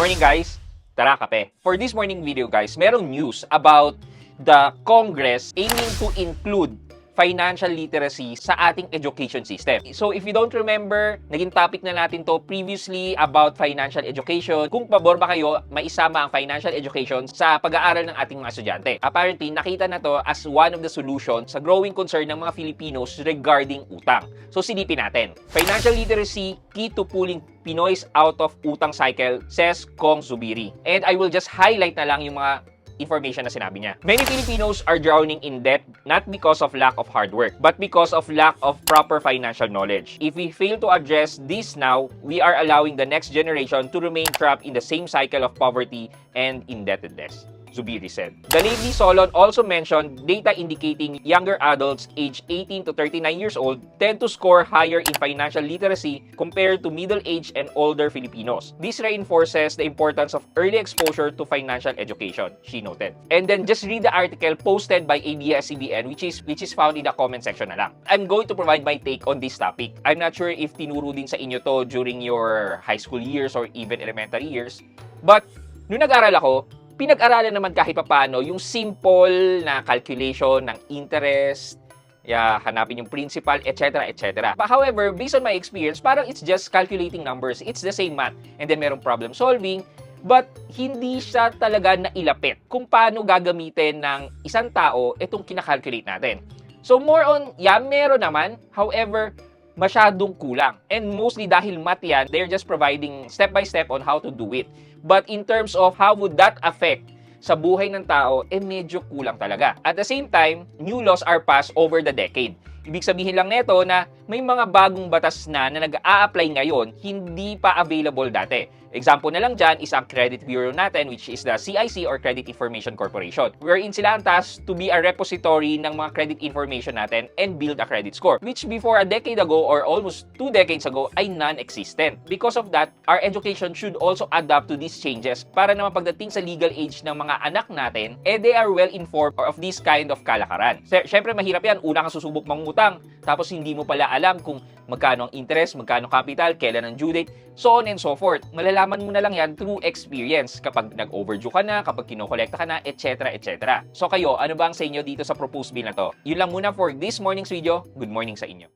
morning guys! Tara kape! For this morning video guys, merong news about the Congress aiming to include financial literacy sa ating education system. So if you don't remember, naging topic na natin to previously about financial education. Kung pabor ba kayo, maisama ang financial education sa pag-aaral ng ating mga estudyante. Apparently, nakita na to as one of the solutions sa growing concern ng mga Filipinos regarding utang. So silipin natin. Financial literacy, key to pulling Pinoys out of utang cycle, says Kong Zubiri. And I will just highlight na lang yung mga information na sinabi niya. Many Filipinos are drowning in debt not because of lack of hard work, but because of lack of proper financial knowledge. If we fail to address this now, we are allowing the next generation to remain trapped in the same cycle of poverty and indebtedness, Zubiri said. The Lately Solon also mentioned data indicating younger adults aged 18 to 39 years old tend to score higher in financial literacy compared to middle-aged and older Filipinos. This reinforces the importance of early exposure to financial education, she noted. And then just read the article posted by ABS-CBN which is found in the comment section na lang. I'm going to provide my take on this topic. I'm not sure if tinuro din sa inyo to during your high school years or even elementary years. But nung nag-aral ako, pinag-aralan naman kahit papaano yung simple na calculation ng interest, hanapin yung principal, etc. etc. But however, based on my experience, parang it's just calculating numbers. It's the same math. And then merong problem solving, but hindi siya talaga nailapit kung paano gagamitin ng isang tao itong kinakalculate natin. So more on, meron naman. However, masyadong kulang. And mostly dahil math yan, they're just providing step-by-step on how to do it. But in terms of how would that affect sa buhay ng tao, medyo kulang talaga. At the same time, new laws are passed over the decade. Ibig sabihin lang nito na may mga bagong batas na nag-a-apply ngayon, hindi pa available dati. Example na lang dyan is ang credit bureau natin, which is the CIC or Credit Information Corporation, wherein sila ang tasked to be a repository ng mga credit information natin and build a credit score, which before a decade ago or almost 2 decades ago ay non-existent. Because of that, our education should also adapt to these changes para naman pagdating sa legal age ng mga anak natin, they are well informed of this kind of kalakaran. Siyempre mahirap yan, una kang susubok mangutang, tapos hindi mo pala alam kung magkano ang interest, magkano capital, kailan ang due date, so on and so forth. Malalaman mo na lang yan through experience kapag nag-overdue ka na, kapag kinokolekta ka na, etc. etc. So kayo, ano ba ang sa inyo dito sa proposed bill na to? Yun lang muna for this morning's video. Good morning sa inyo.